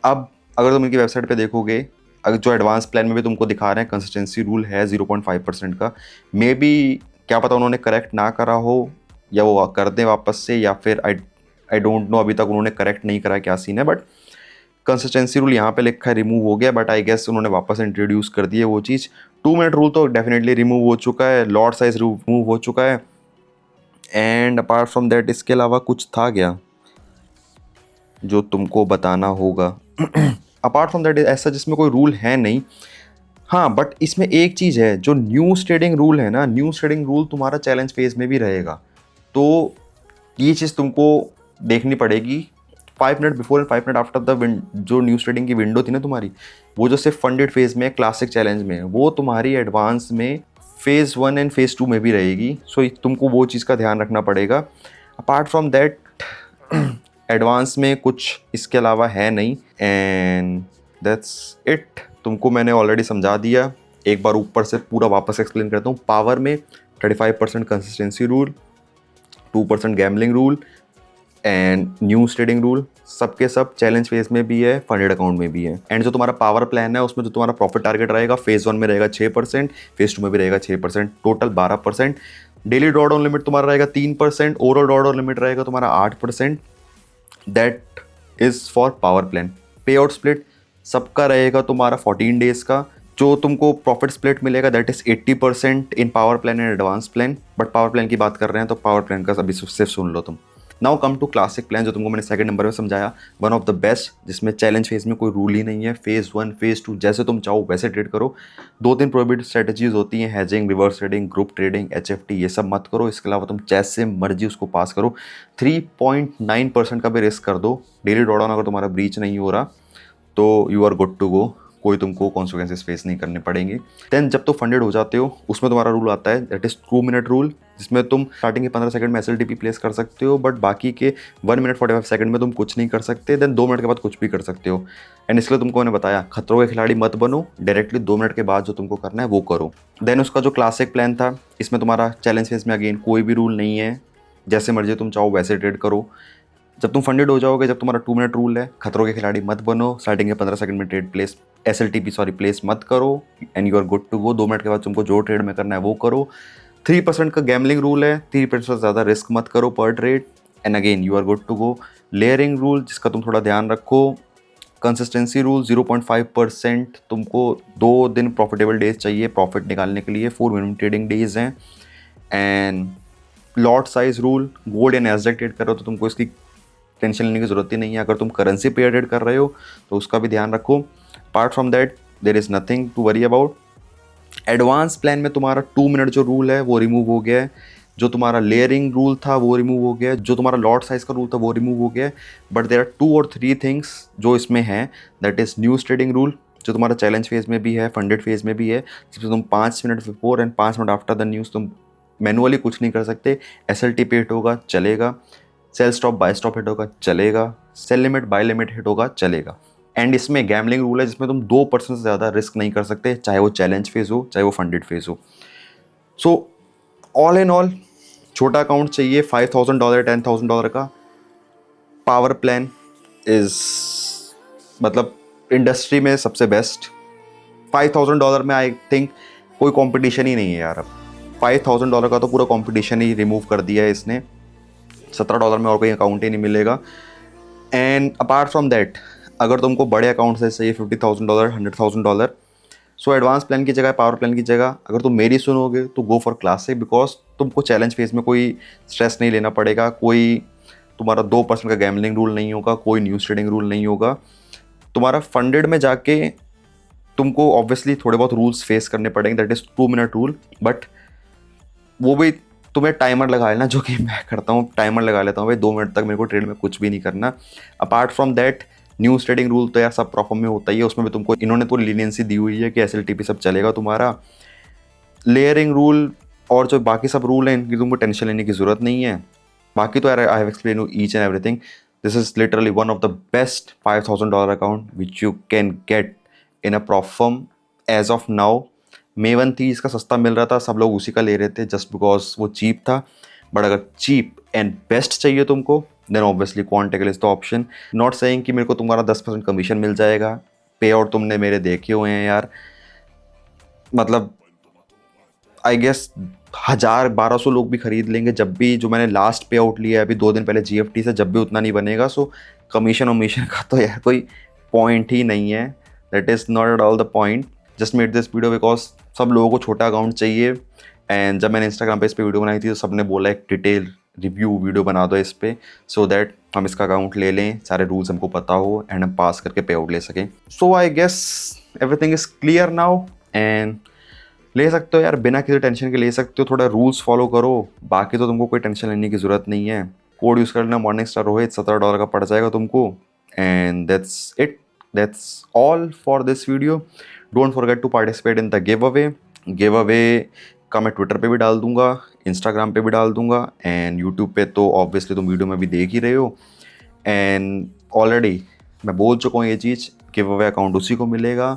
अब अगर तुम इनकी वेबसाइट पे देखोगे, अगर जो एडवांस प्लान में भी तुमको दिखा रहे हैं कंसिस्टेंसी रूल है 0.5% का, मे बी क्या पता उन्होंने करेक्ट ना करा हो, या वो कर दें वापस से, या फिर आई डोंट नो, अभी तक उन्होंने करेक्ट नहीं करा क्या सीन है। बट कंसिस्टेंसी रूल यहाँ पे लिखा है रिमूव हो गया, बट आई गेस उन्होंने वापस इंट्रोड्यूस कर दिया वो चीज़। 2 मिनट रूल तो डेफिनेटली रिमूव हो चुका है, लॉट साइज रिमूव हो चुका है, एंड अपार्ट फ्रॉम दैट इसके अलावा कुछ था क्या जो तुमको बताना होगा? अपार्ट फ्रॉम दैट ऐसा जिसमें कोई रूल है नहीं। हाँ, बट इसमें एक चीज़ है, जो न्यूज़ ट्रेडिंग रूल है ना, न्यूज़ ट्रेडिंग रूल तुम्हारा चैलेंज फेज में भी रहेगा, तो ये चीज़ तुमको देखनी पड़ेगी। 5 minute before and 5 minute after the जो न्यूज़ ट्रेडिंग की विंडो थी ना तुम्हारी, वो जो सिर्फ फंडेड फेज में, क्लासिक चैलेंज में, वो तुम्हारी एडवांस में फेज़ 1 एंड फेज़ 2 में भी रहेगी। सो तुमको वो चीज़ का ध्यान रखना पड़ेगा। अपार्ट फ्रॉम दैट एडवांस में कुछ इसके अलावा है नहीं, एंड दैट्स इट। तुमको मैंने ऑलरेडी समझा दिया, एक बार ऊपर से पूरा वापस एक्सप्लेन करता हूँ। पावर में 35% consistency rule, 2% gambling rule, and news trading rule, सबके सब चैलेंज फेज में भी है, फंडेड अकाउंट में भी है। एंड जो तुम्हारा पावर प्लान है उसमें जो तुम्हारा प्रॉफिट टारगेट रहेगा, फेज़ 1 में रहेगा 6%, फेज़ 2 में भी रहेगा 6%, टोटल 12%। डेली ड्रॉडाउन लिमिट तुम्हारा रहेगा 3%, ओवरऑल ड्रॉडाउन लिमिट रहेगा तुम्हारा 8%। That is for power plan. पे आउट स्प्लिट सबका रहेगा तुम्हारा 14 डेज का। जो तुमको प्रॉफिट स्प्लिट मिलेगा that is 80% in power plan and advance plan. But power plan की बात कर रहे हैं तो पावर प्लान का अभी सिर्फ सुन लो तुम। Now come to classic plan, जो तुमको मैंने सेकंड नंबर में समझाया, वन ऑफ द बेस्ट, जिसमें चैलेंज फेज में कोई रूल ही नहीं है। फेज़ 1 फेज़ 2 जैसे तुम चाहो वैसे ट्रेड करो। 2-3 प्रोहिबिटेड स्ट्रेटजीज होती हैं, hedging, reverse trading, group trading, HFT, ये सब मत करो। इसके अलावा तुम जैसे मर्जी उसको पास करो। 3.9% का भी रिस्क कर दो। डेली ड्रॉडाउन अगर तुम्हारा ब्रीच नहीं हो रहा तो you are good to go, कोई तुमको कॉन्सिक्वेंसेस फेस नहीं करने पड़ेंगे। देन जब तो फंडेड हो जाते हो, उसमें तुम्हारा रूल आता है दैट इज़ 2 मिनट रूल, जिसमें तुम स्टार्टिंग के 15 सेकंड में SLTP प्लेस कर सकते हो, बट बाकी के 1 मिनट 45 सेकंड में तुम कुछ नहीं कर सकते। देन 2 मिनट के बाद कुछ भी कर सकते हो। एंड इसलिए तुमको मैंने बताया, खतरों के खिलाड़ी मत बनो, डायरेक्टली 2 मिनट के बाद जो तुमको करना है वो करो। देन उसका जो क्लासिक प्लान था, इसमें तुम्हारा चैलेंज फेज में अगेन कोई भी रूल नहीं है, जैसे मर्जी तुम चाहो वैसे ट्रेड करो। जब तुम फंडेड हो जाओगे, जब तुम्हारा 2 मिनट रूल है, खतरों के खिलाड़ी मत बनो, स्टार्टिंग के 15 सेकंड में ट्रेड प्लेस SLTP प्लेस मत करो, and you are good to go. 2 minute के बाद तुमको जो ट्रेड में करना है वो करो। 3% का गैम्बलिंग रूल है, 3% से ज़्यादा रिस्क मत करो पर trade, and again you are good to go. Layering rule, जिसका तुम थोड़ा ध्यान रखो। कंसिस्टेंसी रूल 0.5%, तुमको 2 दिन प्रॉफिटेबल डेज चाहिए प्रॉफिट निकालने के लिए, 4 मिनिमम ट्रेडिंग डेज हैं। And lot size rule, gold या नैस्डैक ट्रेड कर रहे हो तो तुमको इसकी टेंशन लेने की ज़रूरत ही नहीं है। अगर तुम करेंसी पेयर ट्रेड कर रहे हो तो उसका भी ध्यान रखो। Apart from that there is nothing to worry about. Advance plan में तुम्हारा 2 मिनट जो रूल है वो रिमूव हो गया है, जो तुम्हारा लेयरिंग रूल था वो रिमूव हो गया है, जो तुम्हारा लॉट साइज का रूल था वो रिमूव हो गया है। बट देयर आर 2 और 3 थिंग्स जो इसमें हैं, that is news trading rule, जो तुम्हारा चैलेंज फेज में भी है, फंडेड फेज में भी है, जिसमें तुम 5 minute before and 5 minute after the news तुम मैनुअली कुछ नहीं कर सकते। SLTP हिट होगा चलेगा, sell stop buy stop hit होगा चलेगा, sell limit buy limit hit होगा चलेगा। एंड इसमें गैमलिंग रूल है जिसमें तुम 2% से ज़्यादा रिस्क नहीं कर सकते, चाहे वो चैलेंज फेज हो चाहे वो फंडेड फेज हो। सो ऑल इन ऑल छोटा अकाउंट चाहिए $5,000 $10,000 का। पावर प्लान इज़ मतलब इंडस्ट्री में सबसे बेस्ट। $5,000 में आई थिंक कोई कंपटीशन ही नहीं है यार। अब $5,000 का तो पूरा कंपटीशन ही रिमूव कर दिया है इसने। $17 में और कोई अकाउंट ही नहीं मिलेगा। एंड अपार्ट फ्रॉम दैट अगर तुमको बड़े अकाउंट से चाहिए $50,000 $100,000, सो एडवांस प्लान की जगह पावर प्लान की जगह अगर तुम मेरी सुनोगे तो गो फॉर क्लासिक, बिकॉज तुमको चैलेंज फेज में कोई स्ट्रेस नहीं लेना पड़ेगा, कोई तुम्हारा 2% का गैमलिंग रूल नहीं होगा, कोई न्यूज़ ट्रेडिंग रूल नहीं होगा। तुम्हारा फंडेड में जाके तुमको ऑब्वियसली थोड़े बहुत रूल्स फेस करने पड़ेंगे, that is 2 minute rule, but वो भी तुम्हें टाइमर लगा लेना, जो कि मैं करता हूँ, टाइमर लगा लेता हूँ भाई 2 मिनट तक मेरे को ट्रेड में कुछ भी नहीं करना। Apart from that news trading rule तो यार सब प्रॉपर में होता ही है, उसमें भी तुमको इन्होंने पूरी लीनियंसी दी हुई है कि SLTP सब चलेगा तुम्हारा। लेयरिंग रूल और जो बाकी सब रूल हैं इनकी तुमको टेंशन लेने की ज़रूरत नहीं है। बाकी तो यार I have explain you each and everything. This is literally one of the best $5,000 account which you can get in a prop firm as of now. मेवन थी, इसका सस्ता मिल रहा था, सब लोग उसी का ले रहे थे जस्ट बिकॉज वो चीप था। बट अगर चीप एंड बेस्ट चाहिए तुमको then obviously QuantTekel is the option. Not saying कि मेरे को तुम्हारा 10% कमीशन मिल जाएगा। पे आउट तुमने मेरे देखे हुए हैं यार, मतलब आई गेस 1,000-1,200 लोग भी खरीद लेंगे जब भी, जो मैंने लास्ट पे आउट लिया है अभी 2 दिन पहले GFT से, जब भी उतना नहीं बनेगा। सो कमीशन वमीशन का तो यार कोई पॉइंट ही नहीं है, that is not at all the point. Just made this video because सब लोगों को छोटा अकाउंट चाहिए। एंड जब मैंने इंस्टाग्राम पे इस पर वीडियो बनाई थी तो सबने बोला एक डिटेल रिव्यू वीडियो बना दो इस पर, सो दैट हम इसका अकाउंट ले लें, सारे रूल्स हमको पता हो एंड हम पास करके पे आउट ले सकें। So I guess everything is clear now. And ले सकते हो यार, बिना किसी टेंशन के ले सकते हो, थोड़ा रूल्स फॉलो करो, बाकी तो तुमको कोई टेंशन लेने की ज़रूरत नहीं है। कोड यूज़ कर लेना मॉर्निंग स्टार रोहित, $17 का पड़ जाएगा तुमको। And that's it, that's all for this video. Don't forget to participate in the giveaway. Giveaway का मैं ट्विटर पे भी डाल दूंगा, इंस्टाग्राम पे भी डाल दूंगा, एंड यूट्यूब पे तो ऑब्वियसली तुम वीडियो में भी देख ही रहे हो। एंड ऑलरेडी मैं बोल चुका हूँ ये चीज़, गिव अवे अकाउंट उसी को मिलेगा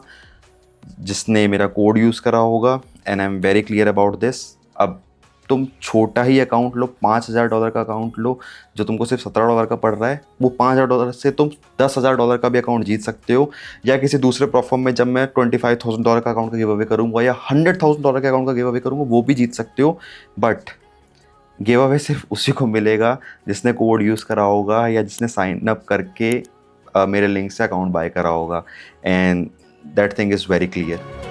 जिसने मेरा कोड यूज़ करा होगा। And I am very clear about this. अब तुम छोटा ही अकाउंट लो, $5,000 का अकाउंट लो जो तुमको सिर्फ $17 का पड़ रहा है, वो $5,000 से तुम $10,000 का भी अकाउंट जीत सकते हो। या किसी दूसरे प्लेटफॉर्म में जब मैं $25,000 का अकाउंट का गिव अवे करूँगा या $100,000 के अकाउंट का गिव अवे करूँगा, वो भी जीत सकते हो। बट गिव अवे सिर्फ उसी को मिलेगा जिसने कोड यूज़ करा होगा या जिसने साइन अप करके मेरे लिंक से अकाउंट बाय करा होगा। And that thing is very clear.